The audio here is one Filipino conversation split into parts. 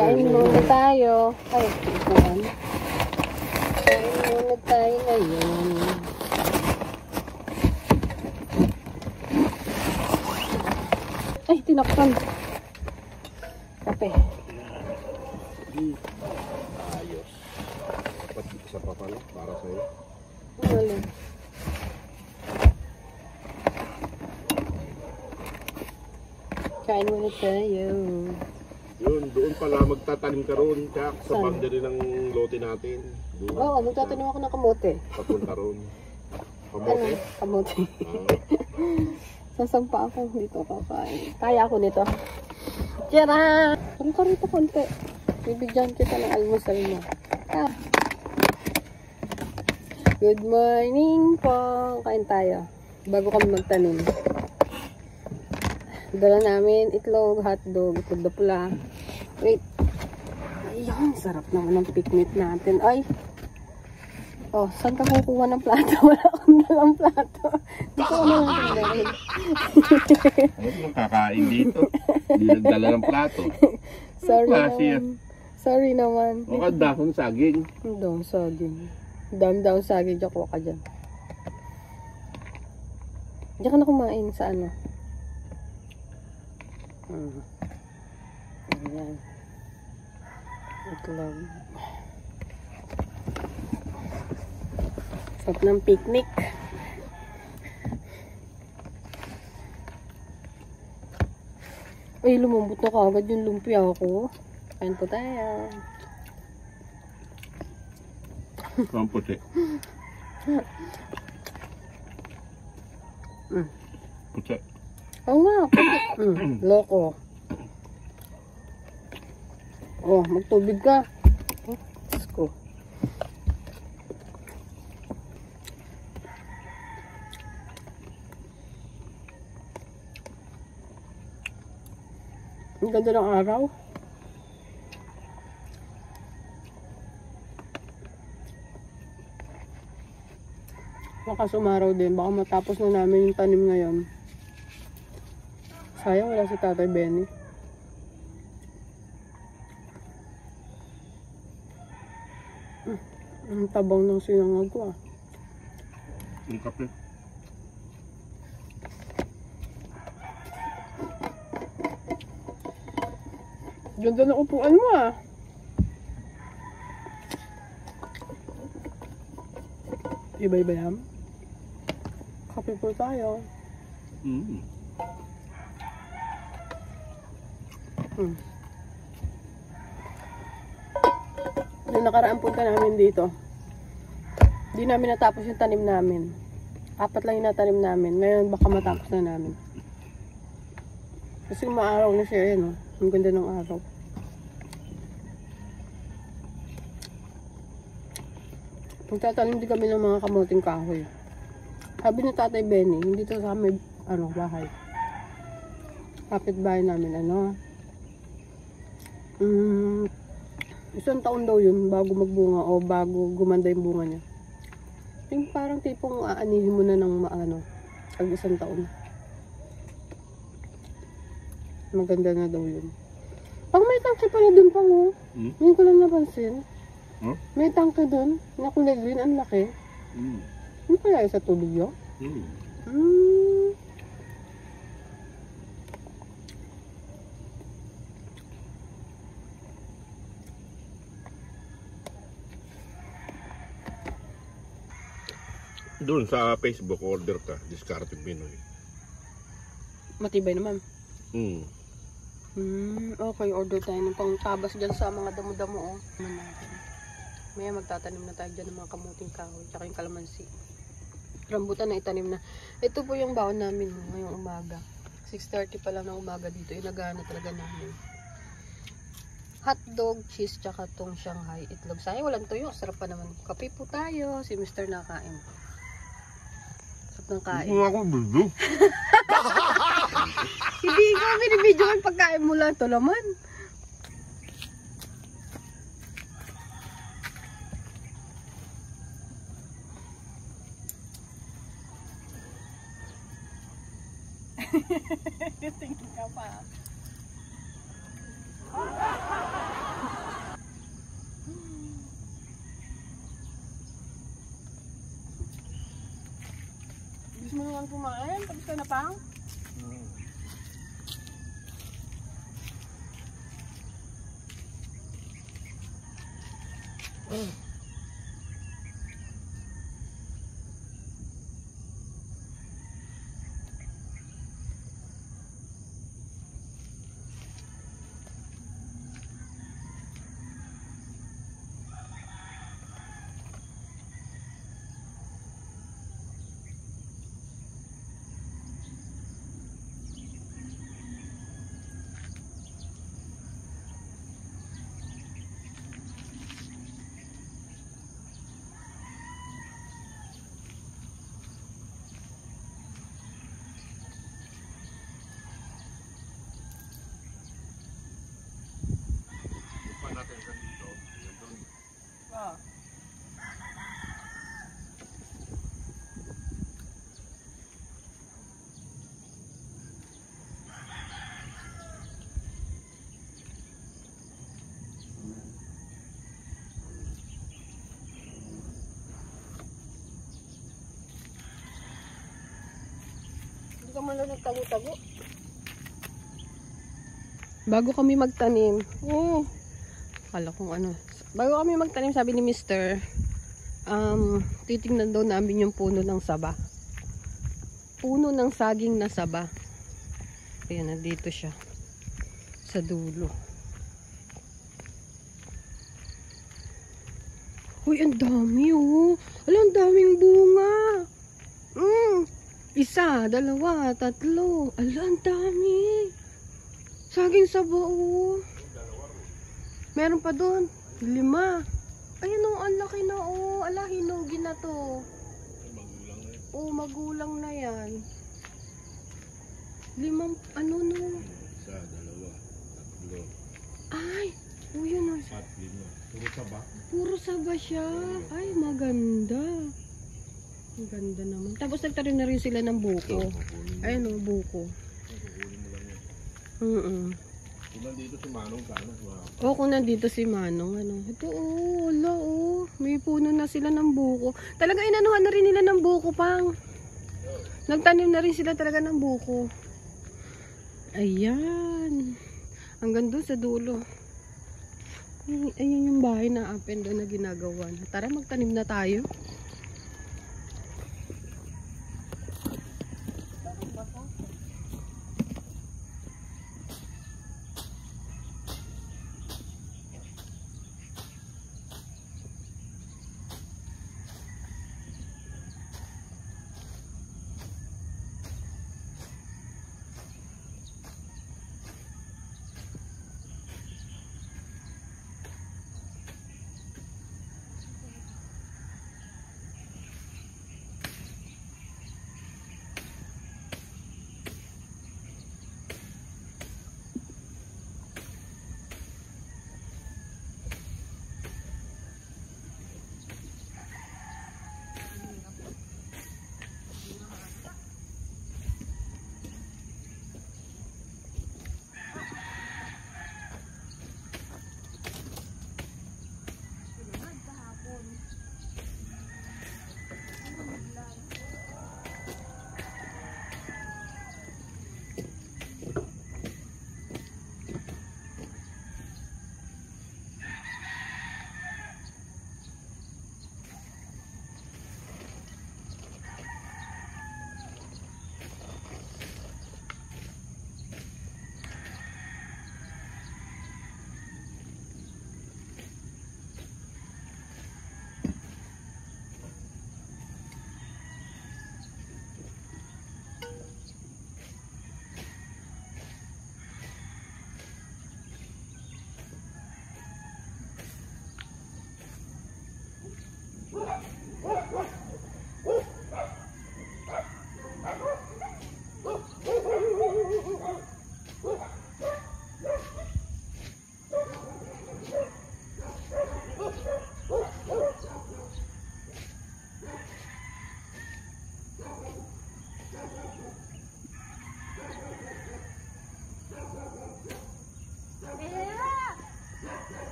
Kain muna tayo. Ay, ikuan. Kain muna tayo ngayon. Ay, tinakpan. Kape. Ayos. Dapat isa pa pala para sa'yo. Wala. Kain muna tayo. Yun, doon pala magtatanim ka ron, Kak, sa boundary ng lote natin. Oo, magtatanim ako ng kamote. Papunta ron. Kamote? Ano? Kamote. Sasampa ako dito kakain. Kaya ako nito. Tiyara! Ano ka rito konti? Bibigyan kita ng almusal mo. Ah. Good morning po. Kain tayo. Bago kami magtanim. Dala namin itlog, hotdog, itlog na pula. Wait. Ayun, sarap naman ng picnic natin. Ay. Oh, saan ka kukuha ng plato? Wala akong dalang plato. Dito ko naman tindahin. Ano yung kakain dito? Hindi nagdala ng plato. Sorry naman. Sorry naman. O ka dahon saging. Dahon saging. Dahon saging. Diyan ka dyan. Diyan ka na kumain sa ano? Ayan. Itlog. Sarap ng picnic. Ay, lumambot na kagad yung lumpia ko. Kain po tayo. Ang puti. Puti. Oo nga, puti. Loko. Oh, magtubig ka. Diyos ko. Ang ganda ng araw. Lakas umaraw din. Baka matapos na namin yung tanim ngayon. Sayang wala si Tatay Benny. Ang tabang ng sinangag ko ah. Yung kape. Ganda ng upuan mo ah. Iba-iba yan. Kape po tayo. Yung nakaraan punta namin dito, di namin natapos yung tanim namin. 4 lang yung natanim namin. Ngayon baka matapos na namin. Kasi maaraw na siya yan, oh. Ang ganda ng araw. Magtatanim din kami ng mga kamuting kahoy. Sabi ni Tatay Benny, hindi to sa aming bahay. Kapit-bahay namin, isang taon daw yun bago magbunga o bago gumanda yung bunga niya. Yung parang tipong aanihin mo na ng pag isang taon. Maganda na daw yun. Pag may tangke pala dun pang Ngayon ko lang napansin. May tangke dun na kulay green, ang laki. Ano kaya sa tubig yun? Doon sa Facebook, order ka. Discarding Pinoy. Matibay naman. Mm. Okay, order tayo ng pangtabas dyan sa mga damo-damo. Maya magtatanim na tayo dyan ng mga kamuting kahoy. Tsaka yung kalamansi. Rambutan na itanim na. Ito po yung baon namin ngayong umaga. 6:30 pa lang ng umaga dito. Inagana talaga namin. Hotdog, cheese, tsaka tong Shanghai itlog. Sayang walang tuyo. Sarap pa naman. Kape po tayo. Si Mr. nakain. Sarap ng kain. Hindi ako video. Hindi ikaw binibidyo ko yung pagkain mo lang. Ito naman. Tingin ka pa. Gusto mo naman kumain? Tapos ka na pang? Pa natin sa dito. Yun doon. Ah. Hindi ka man lang nagtago-tago. Bago kami magtanim, kala kong ano. Bago kami magtanim, sabi ni Mr. Titingnan daw namin yung puno ng saba. Puno ng saging na saba. Ayan, nandito siya. Sa dulo. Uy, ang dami oh. Ang daming bunga. Isa, dalawa, tatlo. Ang dami. Saging saba oh. Meron pa doon. 5. Ayun oh, ang laki na oh. Ala, hinugi na to. Magulang na yun. Oh, magulang na yan. 5, ano no? 1, 2, 3. Ay, oh yun oh. 4, 5. Puro saba. Puro saba siya. Ay, maganda. Ang ganda naman. Tapos nagtarim na rin sila ng buko. Ayun oh, buko. Kukunin mo lang yan. Kung nandito si Manong sana. Oh, kung nandito si Manong, ano. Ito oh, wala oh. May puno na sila ng buko. Talaga inanuhan na rin nila ng buko pang. Nagtanim na rin sila talaga ng buko. Ayan. Hanggang doon sa dulo. Ayun yung bahay na up and down na ginagawa. Tara, magtanim na tayo.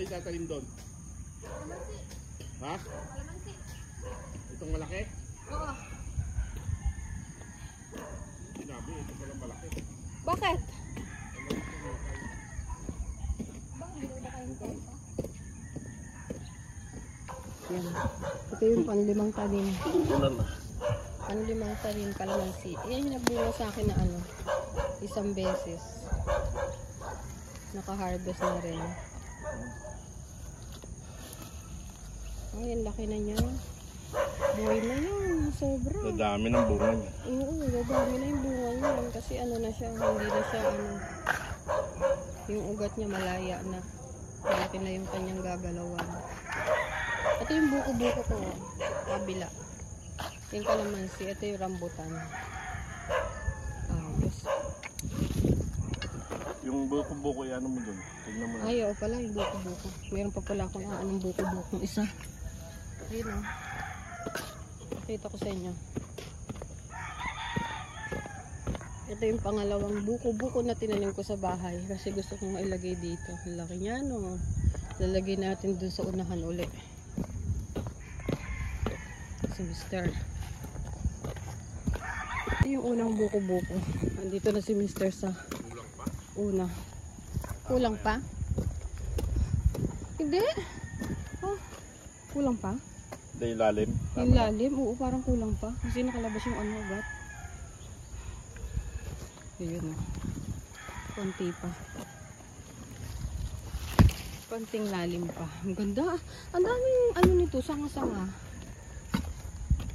Ay, tatanim doon. Ha? Itong malaki? Oo. Sinabi, ito pala malaki. Bakit? Yan. Ito yung panlimang tanim. Tutulan na. Panlimang tanim kalamansi. Yan yung nagbunga sa akin na ano, isang beses. Naka-harvest na rin. Ay, ang laki na niya. Buhay na yan. Sobra. Dadami ng bunga niya. Oo, dadami na yung bunga niya. Kasi ano na siya, hindi na siya ano, yung ugat niya malaya na. Malaki na yung kanyang gagalawan. Ito yung buko-buko ko. Kabila. Yung kalamansi. Ito yung rambutan. Yes. Yung buko-buko, ano mo doon? Tignan mo na. Ay, oo pala yung buko-buko. Meron pa pala akong anong buko-buko. Isa. Ayun o. Pakita ko sa inyo. Ito yung pangalawang buko-buko na tinanim ko sa bahay. Kasi gusto kong mailagay dito. Ang laki niya no. Lalagay natin dun sa unahan uli. Si Mr. Ito yung unang buko-buko. Andito na si Mr. sa una. Kulang pa? Hindi. Oh, kulang pa? Dahil lalim. Yung lalim, oo, parang kulang pa. Kasi nakalabas yung ano, bat. Ayun o. Konti pa. Konting lalim pa. Ang ganda. Ang daming ano nito, sanga-sanga.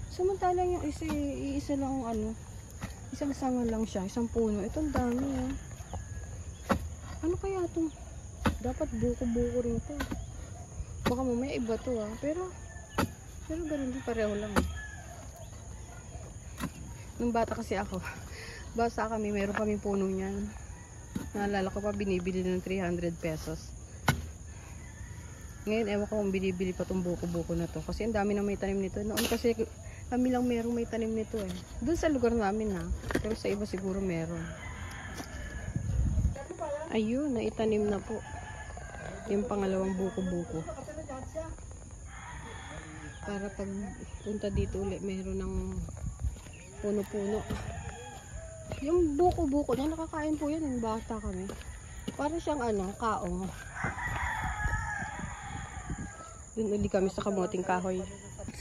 Samantalang yung isa lang ang ano. Isang sanga lang siya, isang puno. Ito ang dami ah. Ano kaya to? Dapat buko-buko rin ito. Baka mamaya iba to ah. Pero ganun din, pareho lang. Nung bata kasi ako, basta kami, meron kaming puno niyan. Naalala ko pa, binibili ng 300 pesos. Ngayon, ewan ko kung binibili pa tong buko-buko na to. Kasi ang dami na may tanim nito. Noon kasi kami lang merong may tanim nito eh. Doon sa lugar namin ha. Pero sa iba siguro meron. Ayun, naitanim na po. Yung pangalawang buko-buko. Para pag punta dito ulit, meron ng puno-puno. Yung buko-buko niya, nakakain po yan yung bata kami. Para siyang ano, kaong. Doon uli kami sa kamoting kahoy.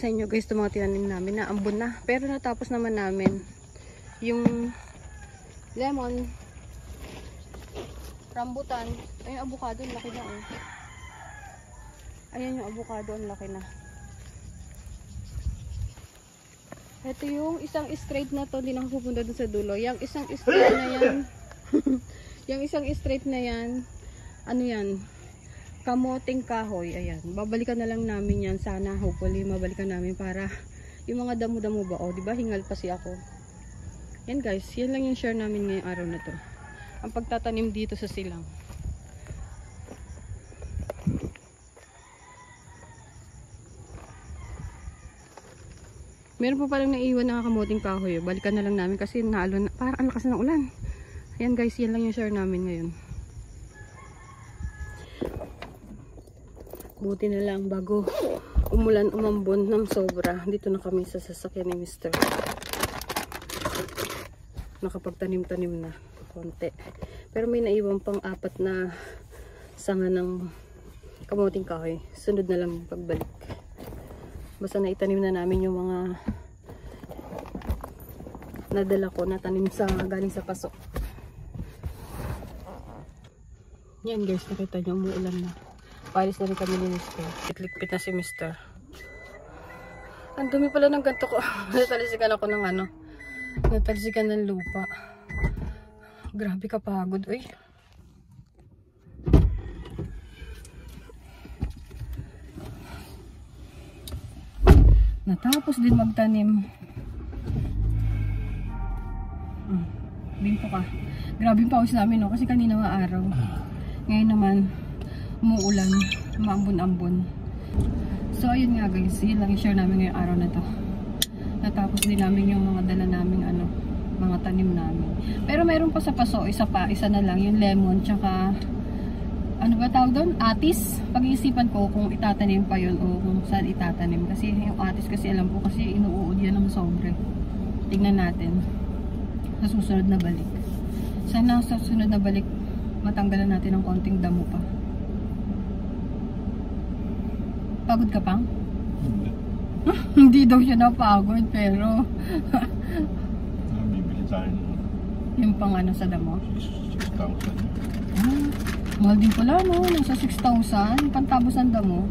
Sa inyo guys, itong mga tinanim namin na ambon na. Pero natapos naman namin yung lemon, rambutan, ay yung avocado, ang laki na oh. Ayan yung avocado, ang laki na. Ito yung isang straight na to, hindi na pupunta dun sa dulo. Yung isang straight na yan, yung isang straight na yan, ano yan, kamoting kahoy, ayan. Babalikan na lang namin yan, sana, hopefully, mabalikan namin para yung mga damo-damo ba, diba, hingal pa si ako. Yan guys, yan lang yung share namin ngayong araw na to. Ang pagtatanim dito sa silang. Meron pa palang naiwan na kamoting kahoy. Balikan na lang namin kasi naalo na, parang ang lakas ng ulan. Ayan guys, yan lang yung share namin ngayon. Buti na lang bago umulan umambon ng sobra. Dito na kami sa sasakyan ni Mr. Nakapagtanim-tanim na konti. Pero may naiwan pang 4 na sanga ng kamoting kahoy. Sunod na lang pagbalik. Basta naitanim na namin yung mga nadala ko na tanim sa galing sa paso. Yan guys, nakita nyo umuulan na. Palis na rin kami ni Mr. Liklikpit na si Mr. Ang dumi pala ng ganto ko. Natalisikan ako ng ano. Natalisikan ng lupa. Grabe kapagod. Uy. Natapos din magtanim. Binto ka. Grabe yung pawis namin no. Kasi kanina mga araw. Ngayon naman umuulan. Maambon-ambon. So ayun nga guys. Yun lang i-share namin ngayong araw na to. Natapos din namin yung mga dala namin ano. Mga tanim namin. Pero mayroon pa sa paso. Isa na lang. Yung lemon. Tsaka ano ba tawag doon? Atis. Pag-iisipan ko kung itatanim pa yun o kung saan itatanim. Kasi yung atis kasi alam ko kasi inuuod yan ng sobre. Tignan natin. Sa susunod na balik. Sana sa susunod na balik matanggalan natin ng konting damo pa. Pagod ka pang? Hindi daw siya napagod pero Bibili tayo yung pang ano sa damo. 6,000. Mahal din pala, no? Nasa 6,000. Pantabos ng damo.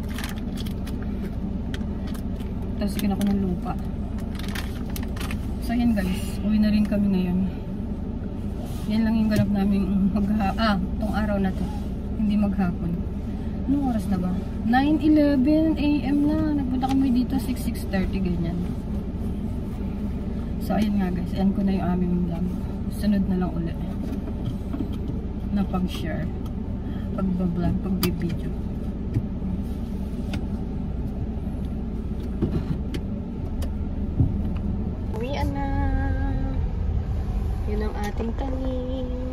Tapos ikin ako ng lupa. So, yan guys. Uwi na rin kami ngayon. Yan lang yung ganap namin itong araw na to. Hindi maghapon. Anong oras na ba? 9:11 AM na. Nagpunta kami dito 6:30 ganyan. So, ayun nga guys. Ayan ko na yung aming damo. Sunod na lang ulit. Na pag-share. Pag-vlog, pag-video. Uwian na. Yun ang ating tanim.